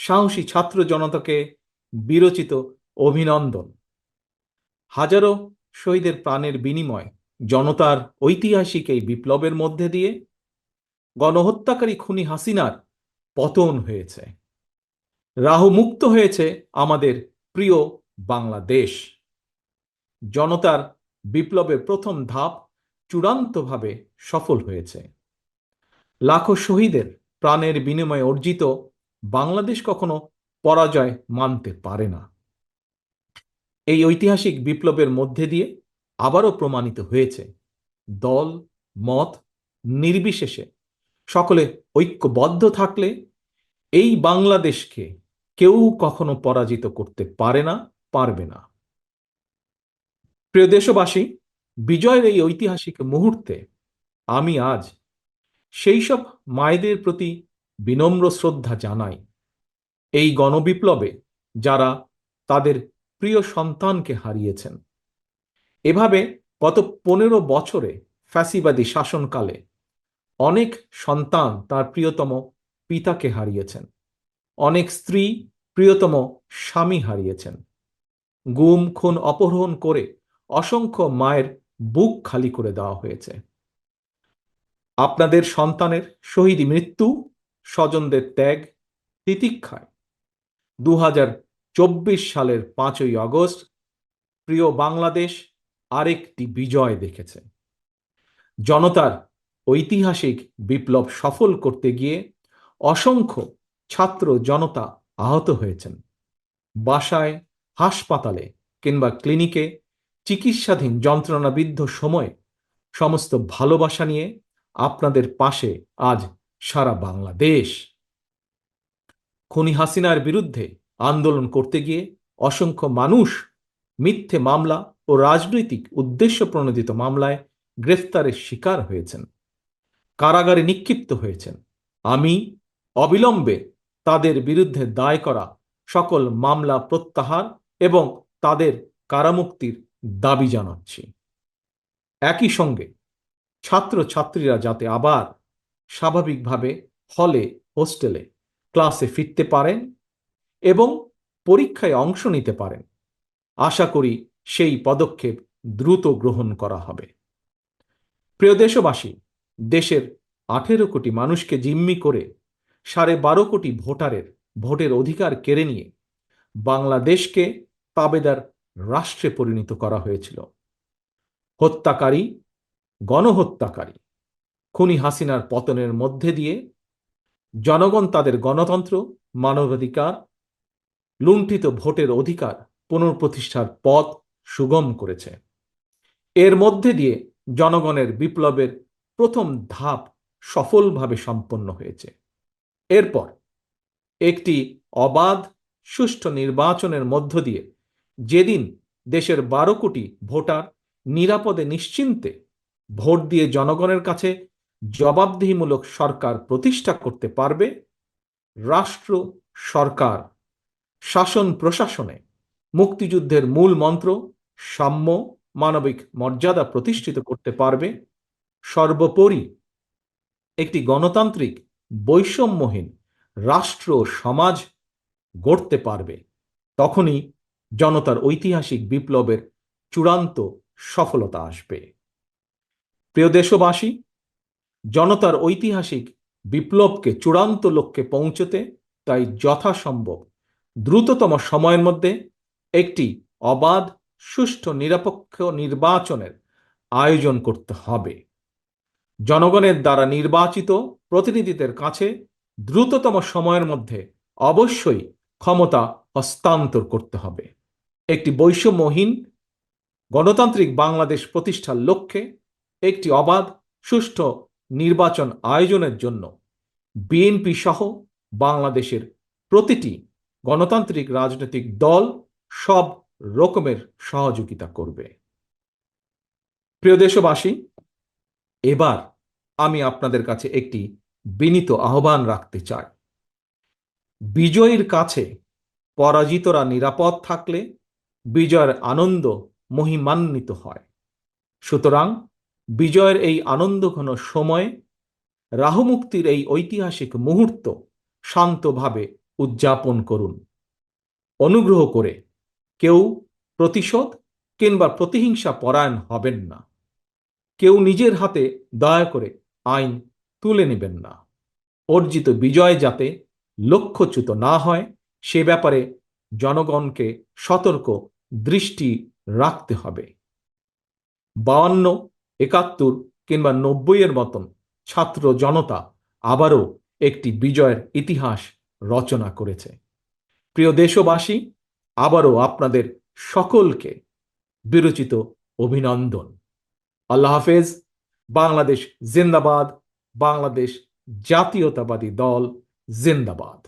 সাহসী ছাত্র জনতাকে বিরচিত অভিনন্দন। হাজারো শহীদের প্রাণের বিনিময় জনতার ঐতিহাসিক এই বিপ্লবের মধ্যে দিয়ে গণহত্যাকারী খুনি হাসিনার পতন হয়েছে, রাহুমুক্ত হয়েছে আমাদের প্রিয় বাংলাদেশ। জনতার বিপ্লবের প্রথম ধাপ চূড়ান্তভাবে সফল হয়েছে। লাখো শহীদের প্রাণের বিনিময়ে অর্জিত বাংলাদেশ কখনো পরাজয় মানতে পারে না। এই ঐতিহাসিক বিপ্লবের মধ্যে দিয়ে আবারও প্রমাণিত হয়েছে, দল মত নির্বিশেষে সকলে ঐক্যবদ্ধ থাকলে এই বাংলাদেশকে কেউ কখনো পরাজিত করতে পারে না, পারবে না। প্রিয় দেশবাসী, বিজয়ের এই ঐতিহাসিক মুহূর্তে আমি আজ সেই সব মায়েদের প্রতি বিনম্র শ্রদ্ধা জানাই, এই গণবিপ্লবে যারা তাদের প্রিয় সন্তানকে হারিয়েছেন। এভাবে গত 15 বছরে ফ্যাসিবাদী শাসনকালে অনেক সন্তান তার প্রিয়তম পিতাকে হারিয়েছেন, অনেক স্ত্রী প্রিয়তম স্বামী হারিয়েছেন। গুম খুন অপহরণ করে অসংখ্য মায়ের বুক খালি করে দেওয়া হয়েছে। আপনাদের সন্তানের শহীদ মৃত্যু, স্বজনদের ত্যাগ, তিতিক্ষায় 2024 সালের 5ই আগস্ট প্রিয় বাংলাদেশ আরেকটি বিজয় দেখেছে। জনতার ঐতিহাসিক বিপ্লব সফল করতে গিয়ে অসংখ্য ছাত্র জনতা আহত হয়েছেন। বাসায়, হাসপাতালে কিংবা ক্লিনিকে চিকিৎসাধীন যন্ত্রণাবিদ্ধ সময়ে সমস্ত ভালোবাসা নিয়ে আপনাদের পাশে আজ সারা বাংলাদেশ। খুনি হাসিনার বিরুদ্ধে আন্দোলন করতে গিয়ে অসংখ্য মানুষ মিথ্যে মামলা ও রাজনৈতিক উদ্দেশ্য প্রণোদিত মামলায় গ্রেফতারের শিকার হয়েছেন, কারাগারে নিক্ষিপ্ত হয়েছেন। আমি অবিলম্বে তাদের বিরুদ্ধে দায় করা সকল মামলা প্রত্যাহার এবং তাদের কারামুক্তির দাবি জানাচ্ছি। একই সঙ্গে ছাত্রছাত্রীরা যাতে আবার স্বাভাবিকভাবে হলে, হোস্টেলে, ক্লাসে ফিরতে পারেন এবং পরীক্ষায় অংশ নিতে পারেন, আশা করি সেই পদক্ষেপ দ্রুত গ্রহণ করা হবে। প্রিয় দেশবাসী, দেশের 18 কোটি মানুষকে জিম্মি করে 12.5 কোটি ভোটারের ভোটের অধিকার কেড়ে নিয়ে বাংলাদেশকে তাবেদার রাষ্ট্রে পরিণত করা হয়েছিল। হত্যাকারী, গণহত্যাকারী খুনি হাসিনার পতনের মধ্যে দিয়ে জনগণ তাদের গণতন্ত্র, মানবাধিকার, লুণ্ঠিত ভোটের অধিকার পুনঃপ্রতিষ্ঠার পথ সুগম করেছে। এর মধ্যে দিয়ে জনগণের বিপ্লবের প্রথম ধাপ সফলভাবে সম্পন্ন হয়েছে। এরপর একটি অবাধ সুষ্ঠু নির্বাচনের মধ্য দিয়ে যেদিন দেশের 12 কোটি ভোটার নিরাপদে নিশ্চিন্তে ভোট দিয়ে জনগণের কাছে জবাবদিহিমূলক সরকার প্রতিষ্ঠা করতে পারবে, রাষ্ট্র, সরকার, শাসন প্রশাসনে মুক্তিযুদ্ধের মূল মন্ত্র সাম্য, মানবিক মর্যাদা প্রতিষ্ঠিত করতে পারবে, সর্বোপরি একটি গণতান্ত্রিক বৈষম্যহীন রাষ্ট্র সমাজ গড়তে পারবে, তখনই জনতার ঐতিহাসিক বিপ্লবের চূড়ান্ত সফলতা আসবে। প্রিয় দেশবাসী, জনতার ঐতিহাসিক বিপ্লবকে চূড়ান্ত লক্ষ্যে পৌঁছতে তাই যথাসম্ভব দ্রুততম সময়ের মধ্যে একটি অবাধ, সুষ্ঠু, নিরপেক্ষ নির্বাচনের আয়োজন করতে হবে। জনগণের দ্বারা নির্বাচিত প্রতিনিধিদের কাছে দ্রুততম সময়ের মধ্যে অবশ্যই ক্ষমতা হস্তান্তর করতে হবে। একটি বৈষম্যহীন গণতান্ত্রিক বাংলাদেশ প্রতিষ্ঠার লক্ষ্যে একটি অবাধ, সুষ্ঠু নির্বাচন আয়োজনের জন্য বিএনপি সহ বাংলাদেশের প্রতিটি গণতান্ত্রিক রাজনৈতিক দল সব রকমের সহযোগিতা করবে। প্রিয় দেশবাসী, এবার আমি আপনাদের কাছে একটি বিনীত আহ্বান রাখতে চাই। বিজয়ীর কাছে পরাজিতরা নিরাপদ থাকলে বিজয়ের আনন্দ মহিমান্বিত হয়। সুতরাং বিজয়ের এই আনন্দঘন সময়ে রাহুমুক্তির এই ঐতিহাসিক মুহূর্ত শান্তভাবে উদযাপন করুন। অনুগ্রহ করে কেউ প্রতিশোধ কিংবা প্রতিহিংসা পরায়ণ হবেন না। কেউ নিজের হাতে দয়া করে আইন তুলে নেবেন না। অর্জিত বিজয় যাতে লক্ষ্যচ্যুত না হয় সে ব্যাপারে জনগণকে সতর্ক দৃষ্টি রাখতে হবে। 52, 71 কিংবা 90 মতন ছাত্র জনতা আবারও একটি বিজয়ের ইতিহাস রচনা করেছে। প্রিয় দেশবাসী, আবারও আপনাদের সকলকে বিরচিত অভিনন্দন। আল্লাহ হাফেজ। বাংলাদেশ জিন্দাবাদ। বাংলাদেশ জাতীয়তাবাদী দল জিন্দাবাদ।